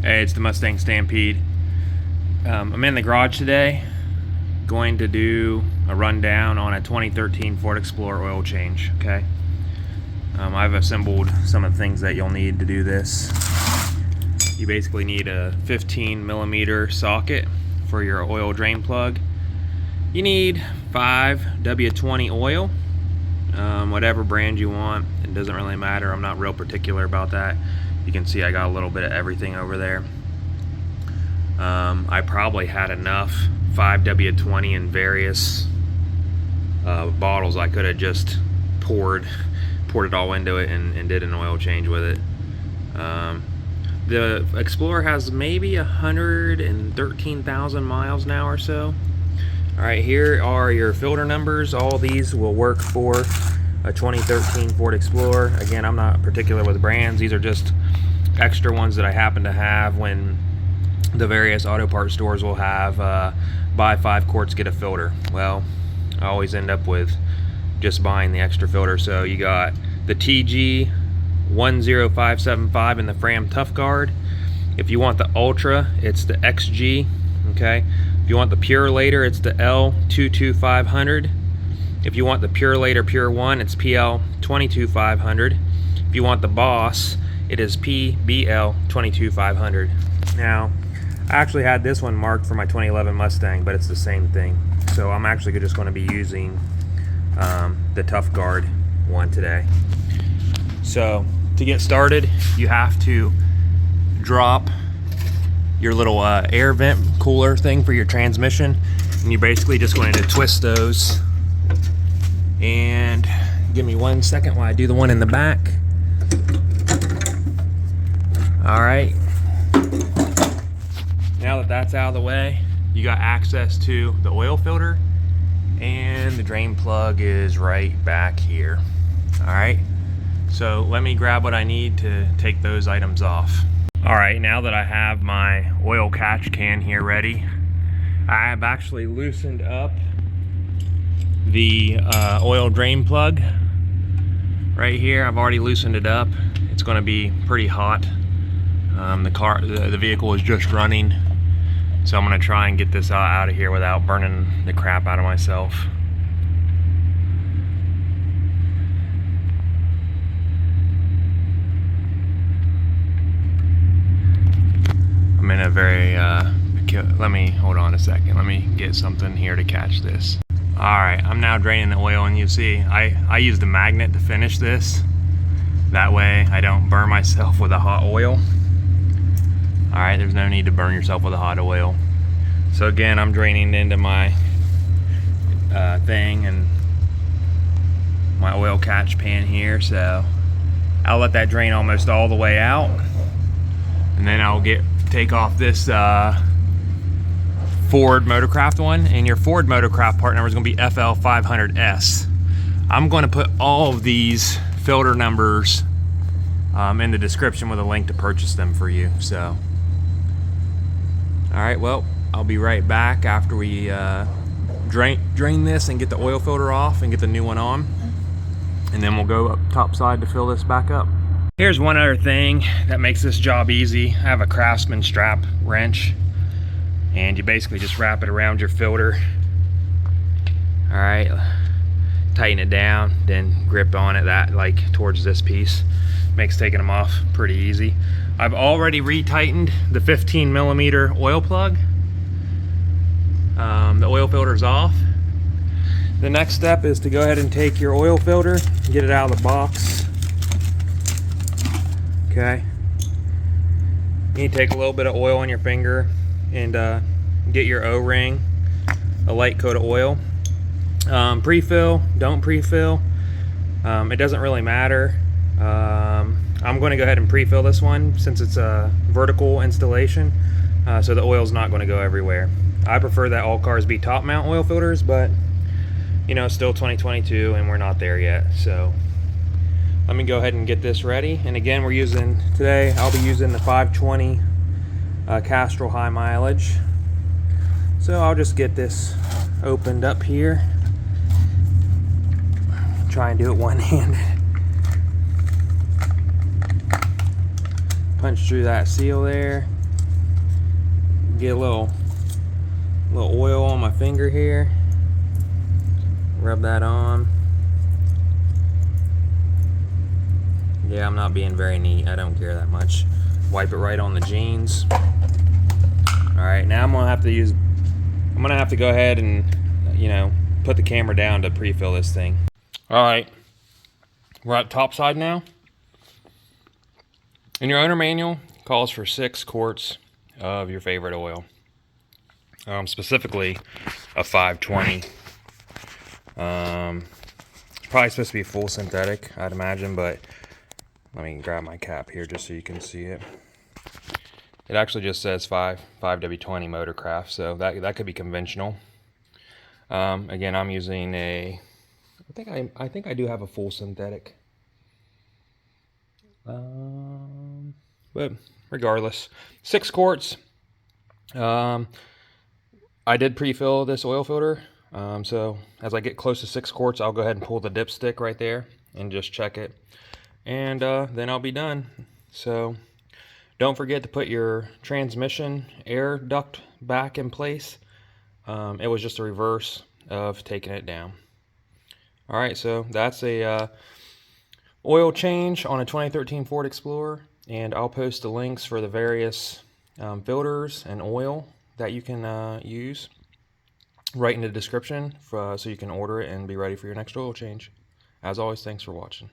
Hey, it's the Mustang Stampede. I'm in the garage today, going to do a rundown on a 2013 Ford Explorer oil change. Okay, I've assembled some of the things that you'll need to do this. You basically need a 15mm socket for your oil drain plug. You need 5 W20 oil, whatever brand you want. It doesn't really matter. I'm not real particular about that. You can see I got a little bit of everything over there. I probably had enough 5W20 in various bottles. I could have just poured it all into it and did an oil change with it. The Explorer has maybe 113,000 miles now or so. Alright, here are your filter numbers. All these will work for a 2013 Ford Explorer. Again, I'm not particular with brands. These are just extra ones that I happen to have when the various auto parts stores will have buy 5 quarts, get a filter. Well, I always end up with just buying the extra filter. So you got the TG 10575 in the FRAM Tough Guard. If you want the Ultra, it's the XG. Okay. If you want the Purolator, it's the L22500. If you want the Purolator Pure 1, it's PL22500. If you want the Boss, it is PBL22500. Now, I actually had this one marked for my 2011 Mustang, but it's the same thing. So I'm actually just going to be using the Tough Guard one today. So to get started, you have to drop your little air vent cooler thing for your transmission, and you're basically just going to twist those. And give me 1 second while I do the one in the back. Alright, now that that's out of the way, you got access to the oil filter, and the drain plug is right back here. Alright, so let me grab what I need to take those items off. Alright, now that I have my oil catch can here ready, I have actually loosened up the oil drain plug right here. I've already loosened it up. It's going to be pretty hot. The vehicle is just running, so I'm going to try and get this out of here without burning the crap out of myself. I'm in a very let me hold on a second. Let me get something here to catch this. Alright, I'm now draining the oil, and you see I used a magnet to finish this. That way I don't burn myself with a hot oil. Alright, there's no need to burn yourself with a hot oil. So again, I'm draining into my thing and my oil catch pan here. So I'll let that drain almost all the way out, and then I'll take off this Ford Motorcraft one, and your Ford Motorcraft part number is going to be FL500S. I'm going to put all of these filter numbers in the description with a link to purchase them for you. So, all right, well, I'll be right back after we drain this and get the oil filter off and get the new one on, and then we'll go up top side to fill this back up. Here's one other thing that makes this job easy. I have a Craftsman strap wrench, and you basically just wrap it around your filter. All right, tighten it down, then grip on it like towards this piece. Makes taking them off pretty easy. I've already retightened the 15mm oil plug. The oil filter's off. The next step is to go ahead and take your oil filter, get it out of the box. Okay. You need to take a little bit of oil on your finger and get your O-ring, a light coat of oil. Pre-fill, don't pre-fill. It doesn't really matter. I'm going to go ahead and pre-fill this one since it's a vertical installation, so the oil's not going to go everywhere. I prefer that all cars be top mount oil filters, but you know, it's still 2022 and we're not there yet. So let me go ahead and get this ready. And again, I'll be using the 520 Castrol high mileage. So I'll just get this opened up here. Try and do it one-handed. Punch through that seal there. get a little oil on my finger here. Rub that on. Yeah, I'm not being very neat. I don't care that much. Wipe it right on the jeans. Alright, now I'm gonna have to go ahead and, you know, put the camera down to pre-fill this thing. Alright, we're at top side now. In your owner manual, it calls for 6 quarts of your favorite oil. Specifically a 520. It's probably supposed to be full synthetic, I'd imagine, but let me grab my cap here just so you can see it. It actually just says 5W20 Motorcraft, so that could be conventional. Again, I'm using I think I do have a full synthetic. But regardless, 6 quarts. I did pre-fill this oil filter, so as I get close to 6 quarts, I'll go ahead and pull the dipstick right there and just check it, and then I'll be done. So don't forget to put your transmission air duct back in place. It was just a reverse of taking it down. All right, so that's a oil change on a 2013 Ford Explorer, and I'll post the links for the various filters and oil that you can use right in the description so you can order it and be ready for your next oil change. As always, thanks for watching.